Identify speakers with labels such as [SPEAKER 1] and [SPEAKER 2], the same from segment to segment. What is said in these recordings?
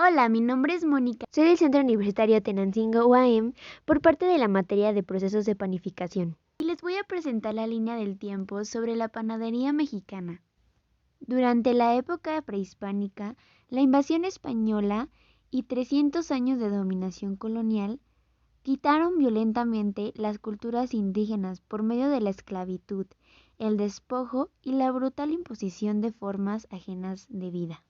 [SPEAKER 1] Hola, mi nombre es Mónica. Soy del Centro Universitario Tenancingo UAM por parte de la materia de procesos de panificación. Y les voy a presentar la línea del tiempo sobre la panadería mexicana. Durante la época prehispánica, la invasión española y 300 años de dominación colonial quitaron violentamente las culturas indígenas por medio de la esclavitud, el despojo y la brutal imposición de formas ajenas de vida.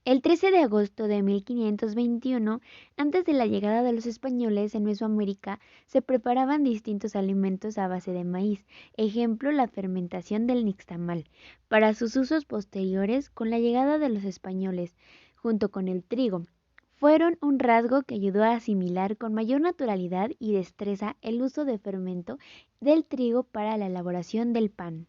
[SPEAKER 1] El 13 de agosto de 1521, antes de la llegada de los españoles en Mesoamérica, se preparaban distintos alimentos a base de maíz, ejemplo la fermentación del nixtamal, para sus usos posteriores con la llegada de los españoles, junto con el trigo. Fueron un rasgo que ayudó a asimilar con mayor naturalidad y destreza el uso de fermento del trigo para la elaboración del pan.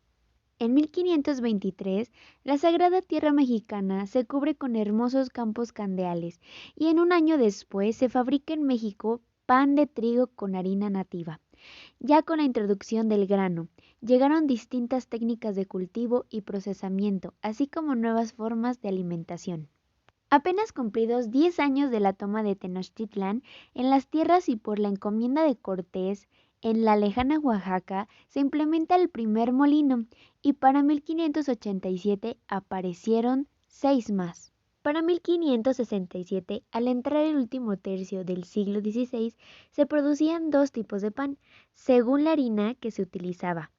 [SPEAKER 1] En 1523, la Sagrada Tierra Mexicana se cubre con hermosos campos candeales y en un año después se fabrica en México pan de trigo con harina nativa. Ya con la introducción del grano, llegaron distintas técnicas de cultivo y procesamiento, así como nuevas formas de alimentación. Apenas cumplidos 10 años de la toma de Tenochtitlán, en las tierras y por la encomienda de Cortés, en la lejana Oaxaca, se implementa el primer molino y para 1587 aparecieron 6 más. Para 1567, al entrar el último tercio del siglo XVI, se producían dos tipos de pan, según la harina que se utilizaba.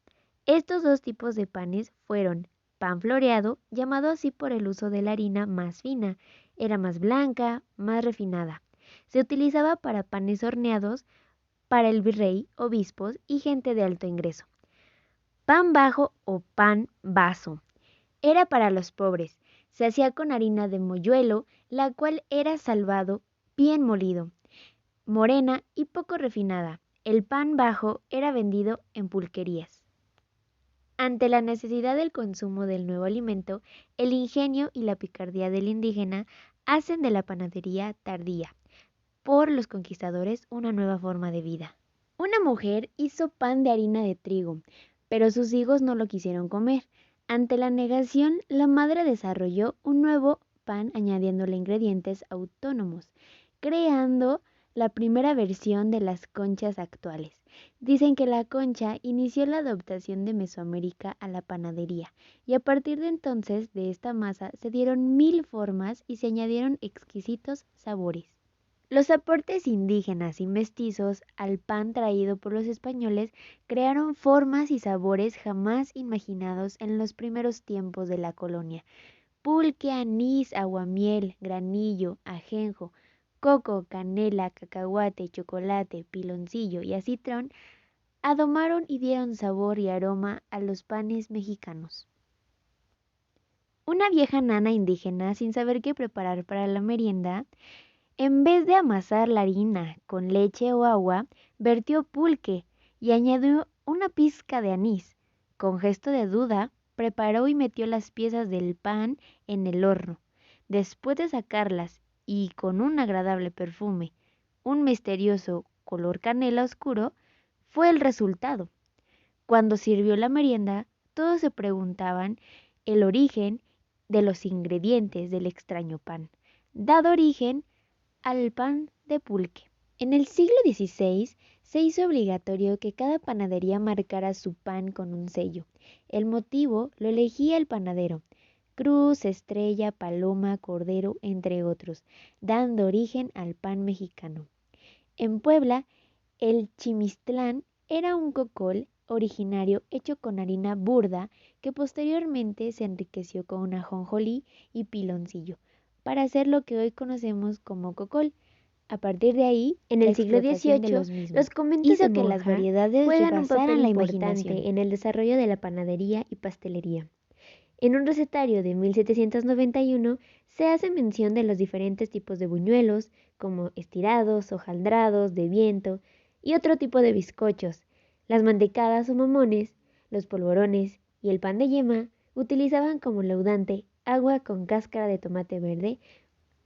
[SPEAKER 1] Estos dos tipos de panes fueron pan floreado, llamado así por el uso de la harina más fina, era más blanca, más refinada. Se utilizaba para panes horneados, para el virrey, obispos y gente de alto ingreso. Pan bajo o pan vaso. Era para los pobres. Se hacía con harina de moyuelo, la cual era salvado, bien molido, morena y poco refinada. El pan bajo era vendido en pulquerías. Ante la necesidad del consumo del nuevo alimento, el ingenio y la picardía del indígena hacen de la panadería tardía por los conquistadores una nueva forma de vida. Una mujer hizo pan de harina de trigo, pero sus hijos no lo quisieron comer. Ante la negación, la madre desarrolló un nuevo pan añadiéndole ingredientes autónomos, creando la primera versión de las conchas actuales. Dicen que la concha inició la adaptación de Mesoamérica a la panadería y a partir de entonces de esta masa se dieron 1000 formas y se añadieron exquisitos sabores. Los aportes indígenas y mestizos al pan traído por los españoles crearon formas y sabores jamás imaginados en los primeros tiempos de la colonia. Pulque, anís, aguamiel, granillo, ajenjo, coco, canela, cacahuate, chocolate, piloncillo y acitrón adomaron y dieron sabor y aroma a los panes mexicanos. Una vieja nana indígena, sin saber qué preparar para la merienda, en vez de amasar la harina con leche o agua, vertió pulque y añadió una pizca de anís. Con gesto de duda, preparó y metió las piezas del pan en el horno. Después de sacarlas y con un agradable perfume, un misterioso color canela oscuro, fue el resultado. Cuando sirvió la merienda, todos se preguntaban el origen de los ingredientes del extraño pan, dado origen al pan de pulque. En el siglo XVI se hizo obligatorio que cada panadería marcara su pan con un sello. El motivo lo elegía el panadero: cruz, estrella, paloma, cordero, entre otros, dando origen al pan mexicano. En Puebla, el chimistlán era un cocol originario hecho con harina burda que posteriormente se enriqueció con ajonjolí y piloncillo para hacer lo que hoy conocemos como cocol. A partir de ahí, en el siglo XVIII, los conventos hizo que las variedades juegan un papel importante en el desarrollo de la panadería y pastelería. En un recetario de 1791 se hace mención de los diferentes tipos de buñuelos, como estirados, hojaldrados, de viento y otro tipo de bizcochos. Las mantecadas o mamones, los polvorones y el pan de yema utilizaban como leudante agua con cáscara de tomate verde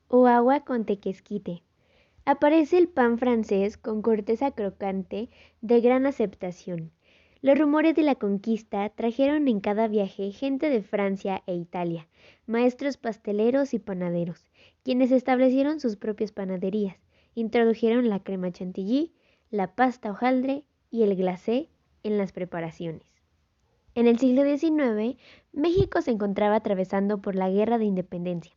[SPEAKER 1] o agua con tequesquite. Aparece el pan francés con corteza crocante de gran aceptación. Los rumores de la conquista trajeron en cada viaje gente de Francia e Italia, maestros pasteleros y panaderos, quienes establecieron sus propias panaderías, introdujeron la crema chantilly, la pasta hojaldre y el glacé en las preparaciones. En el siglo XIX, México se encontraba atravesando por la Guerra de Independencia.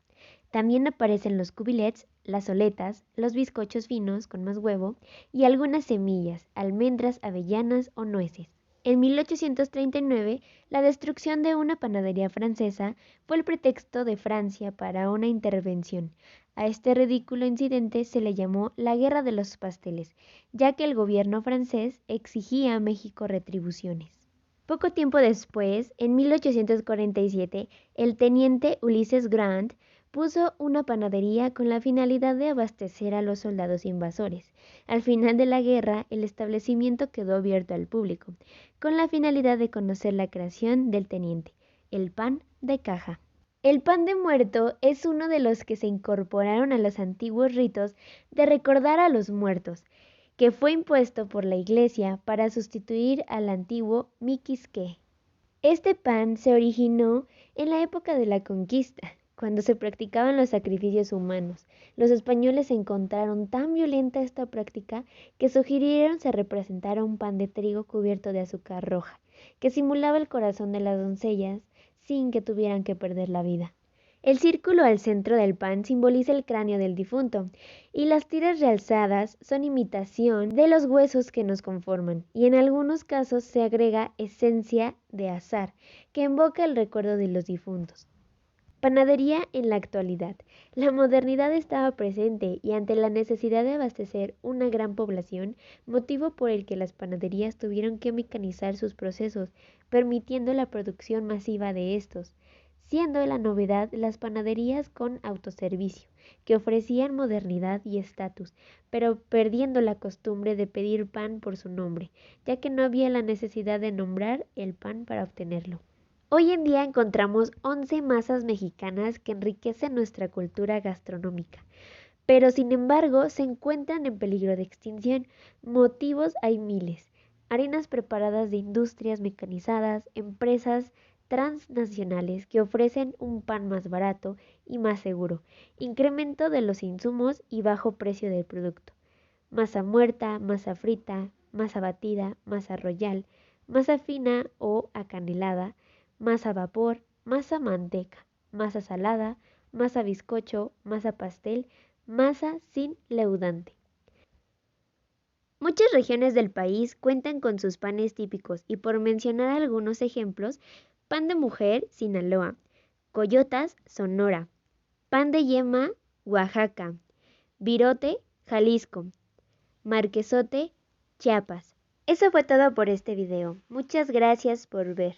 [SPEAKER 1] También aparecen los cubilets, las soletas, los bizcochos finos con más huevo y algunas semillas, almendras, avellanas o nueces. En 1839, la destrucción de una panadería francesa fue el pretexto de Francia para una intervención. A este ridículo incidente se le llamó la Guerra de los Pasteles, ya que el gobierno francés exigía a México retribuciones. Poco tiempo después, en 1847, el teniente Ulises Grant puso una panadería con la finalidad de abastecer a los soldados invasores. Al final de la guerra, el establecimiento quedó abierto al público, con la finalidad de conocer la creación del teniente, el pan de caja. El pan de muerto es uno de los que se incorporaron a los antiguos ritos de recordar a los muertos, que fue impuesto por la Iglesia para sustituir al antiguo miquisqué. Este pan se originó en la época de la conquista, cuando se practicaban los sacrificios humanos. Los españoles encontraron tan violenta esta práctica que sugirieron se representara un pan de trigo cubierto de azúcar roja, que simulaba el corazón de las doncellas sin que tuvieran que perder la vida. El círculo al centro del pan simboliza el cráneo del difunto y las tiras realzadas son imitación de los huesos que nos conforman, y en algunos casos se agrega esencia de azahar que invoca el recuerdo de los difuntos. Panadería en la actualidad. La modernidad estaba presente y ante la necesidad de abastecer una gran población, motivo por el que las panaderías tuvieron que mecanizar sus procesos, permitiendo la producción masiva de estos, siendo la novedad las panaderías con autoservicio, que ofrecían modernidad y estatus, pero perdiendo la costumbre de pedir pan por su nombre, ya que no había la necesidad de nombrar el pan para obtenerlo. Hoy en día encontramos 11 masas mexicanas que enriquecen nuestra cultura gastronómica, pero sin embargo se encuentran en peligro de extinción. Motivos hay miles. Harinas preparadas de industrias mecanizadas, empresas transnacionales que ofrecen un pan más barato y más seguro, incremento de los insumos y bajo precio del producto. Masa muerta, masa frita, masa batida, masa royal, masa fina o acanelada, masa vapor, masa manteca, masa salada, masa bizcocho, masa pastel, masa sin leudante. Muchas regiones del país cuentan con sus panes típicos y por mencionar algunos ejemplos, pan de mujer, Sinaloa, coyotas, Sonora, pan de yema, Oaxaca, virote, Jalisco, marquesote, Chiapas. Eso fue todo por este video. Muchas gracias por ver.